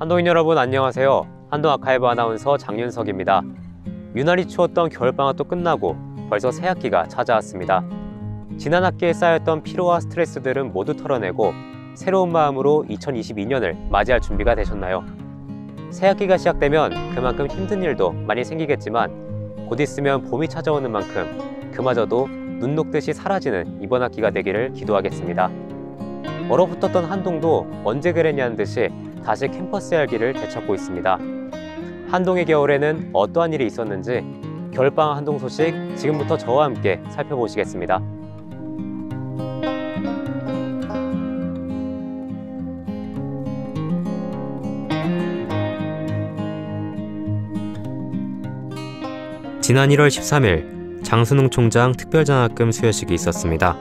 한동인 여러분 안녕하세요. 한동 아카이브 아나운서 장윤석입니다. 유난히 추웠던 겨울방학도 끝나고 벌써 새학기가 찾아왔습니다. 지난 학기에 쌓였던 피로와 스트레스들은 모두 털어내고 새로운 마음으로 2022년을 맞이할 준비가 되셨나요? 새학기가 시작되면 그만큼 힘든 일도 많이 생기겠지만 곧 있으면 봄이 찾아오는 만큼 그마저도 눈 녹듯이 사라지는 이번 학기가 되기를 기도하겠습니다. 얼어붙었던 한동도 언제 그랬냐는 듯이 다시 캠퍼스의 활기를 되찾고 있습니다. 한동의 겨울에는 어떠한 일이 있었는지 겨울방학 한동 소식 지금부터 저와 함께 살펴보시겠습니다. 지난 1월 13일 장순웅 총장 특별장학금 수여식이 있었습니다.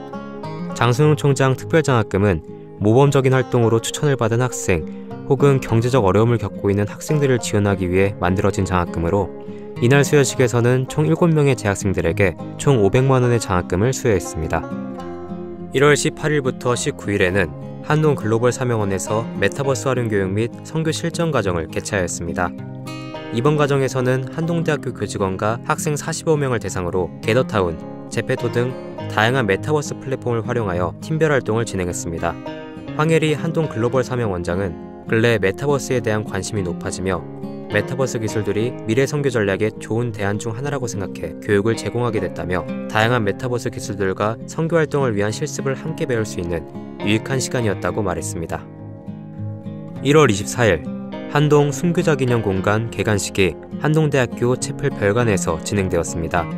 장순웅 총장 특별장학금은 모범적인 활동으로 추천을 받은 학생 혹은 경제적 어려움을 겪고 있는 학생들을 지원하기 위해 만들어진 장학금으로 이날 수여식에서는 총 7명의 재학생들에게 총 500만 원의 장학금을 수여했습니다. 1월 18일부터 19일에는 한동 글로벌 사명원에서 메타버스 활용 교육 및 선교 실전 과정을 개최하였습니다. 이번 과정에서는 한동대학교 교직원과 학생 45명을 대상으로 게더타운, 제페토 등 다양한 메타버스 플랫폼을 활용하여 팀별 활동을 진행했습니다. 황혜리 한동 글로벌 사명원장은 근래 메타버스에 대한 관심이 높아지며 메타버스 기술들이 미래 선교 전략의 좋은 대안 중 하나라고 생각해 교육을 제공하게 됐다며 다양한 메타버스 기술들과 선교 활동을 위한 실습을 함께 배울 수 있는 유익한 시간이었다고 말했습니다. 1월 24일 한동 순교자 기념 공간 개관식이 한동대학교 채플 별관에서 진행되었습니다.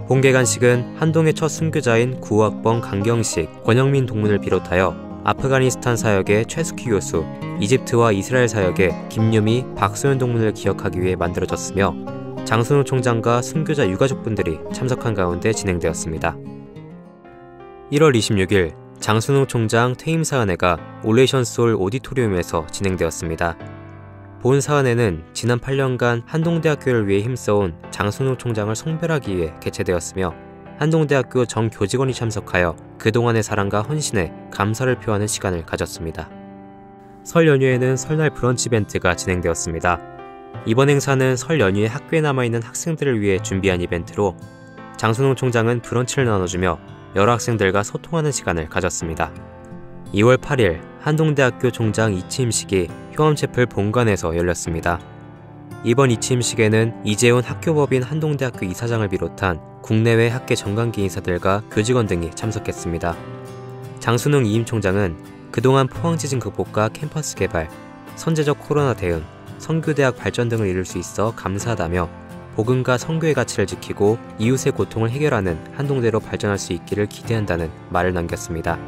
본 개관식은 한동의 첫 순교자인 9학번 강경식, 권영민 동문을 비롯하여 아프가니스탄 사역의 최숙희 교수, 이집트와 이스라엘 사역의 김유미, 박소연 동문을 기억하기 위해 만들어졌으며 장순웅 총장과 순교자 유가족분들이 참석한 가운데 진행되었습니다. 1월 26일 장순웅 총장 퇴임 사은회가 올레이션 소울 오디토리움에서 진행되었습니다. 본 사은회는 지난 8년간 한동대학교를 위해 힘써온 장순웅 총장을 송별하기 위해 개최되었으며 한동대학교 전 교직원이 참석하여 그동안의 사랑과 헌신에 감사를 표하는 시간을 가졌습니다. 설 연휴에는 설날 브런치 이벤트가 진행되었습니다. 이번 행사는 설 연휴에 학교에 남아있는 학생들을 위해 준비한 이벤트로 장순웅 총장은 브런치를 나눠주며 여러 학생들과 소통하는 시간을 가졌습니다. 2월 8일 한동대학교 총장 이취임식이 효암채플 본관에서 열렸습니다. 이번 이취임식에는 이재훈 학교법인 한동대학교 이사장을 비롯한 국내외 학계 정관기 인사들과 교직원 등이 참석했습니다. 장순웅 이임 총장은 그동안 포항지진 극복과 캠퍼스 개발, 선제적 코로나 대응, 선교대학 발전 등을 이룰 수 있어 감사하다며 복음과 선교의 가치를 지키고 이웃의 고통을 해결하는 한동대로 발전할 수 있기를 기대한다는 말을 남겼습니다.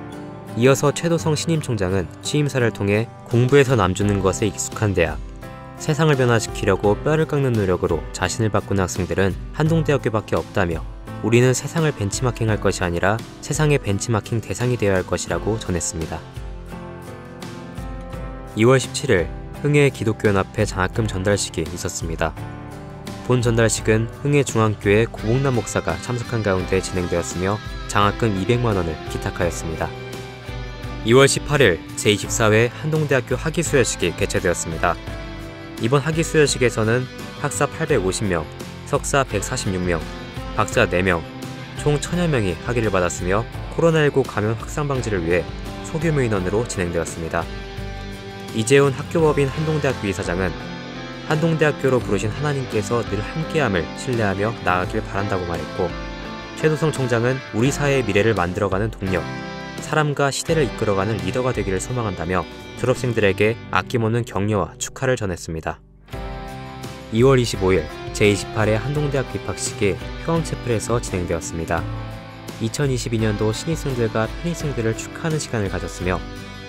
이어서 최도성 신임 총장은 취임사를 통해 공부에서 남주는 것에 익숙한 대학, 세상을 변화시키려고 뼈를 깎는 노력으로 자신을 바꾸는 학생들은 한동대학교밖에 없다며 우리는 세상을 벤치마킹할 것이 아니라 세상의 벤치마킹 대상이 되어야 할 것이라고 전했습니다. 2월 17일 흥해 기독교연합회 장학금 전달식이 있었습니다. 본 전달식은 흥해 중앙교회 고봉남 목사가 참석한 가운데 진행되었으며 장학금 200만 원을 기탁하였습니다. 2월 18일 제24회 한동대학교 학위수여식이 개최되었습니다. 이번 학위수여식에서는 학사 850명, 석사 146명, 박사 4명, 총 1000여 명이 학위를 받았으며 코로나19 감염 확산 방지를 위해 소규모 인원으로 진행되었습니다. 이재훈 학교법인 한동대학교 이사장은 한동대학교로 부르신 하나님께서 늘 함께함을 신뢰하며 나아가길 바란다고 말했고, 최도성 총장은 우리 사회의 미래를 만들어가는 동력, 사람과 시대를 이끌어가는 리더가 되기를 소망한다며 졸업생들에게 아낌없는 격려와 축하를 전했습니다. 2월 25일 제28회 한동대학교 입학식이 효암채플에서 진행되었습니다. 2022년도 신입생들과 편입생들을 축하하는 시간을 가졌으며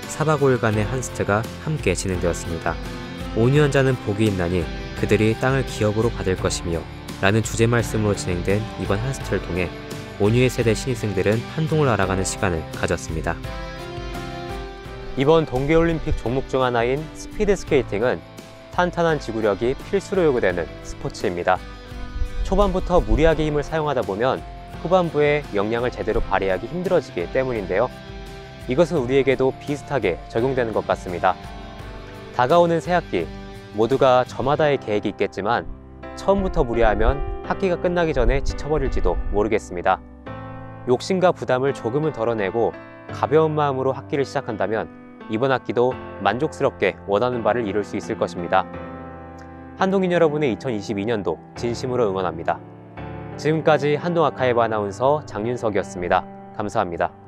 4박 5일간의 한스트가 함께 진행되었습니다. 온유한 복이 있나니 그들이 땅을 기업으로 받을 것이며 라는 주제 말씀으로 진행된 이번 한스트를 통해 온유의 세대 신입생들은 한동을 알아가는 시간을 가졌습니다. 이번 동계올림픽 종목 중 하나인 스피드 스케이팅은 탄탄한 지구력이 필수로 요구되는 스포츠입니다. 초반부터 무리하게 힘을 사용하다 보면 후반부에 역량을 제대로 발휘하기 힘들어지기 때문인데요. 이것은 우리에게도 비슷하게 적용되는 것 같습니다. 다가오는 새학기, 모두가 저마다의 계획이 있겠지만 처음부터 무리하면 학기가 끝나기 전에 지쳐버릴지도 모르겠습니다. 욕심과 부담을 조금은 덜어내고 가벼운 마음으로 학기를 시작한다면 이번 학기도 만족스럽게 원하는 바를 이룰 수 있을 것입니다. 한동인 여러분의 2022년도 진심으로 응원합니다. 지금까지 한동아카이브 아나운서 장윤석이었습니다. 감사합니다.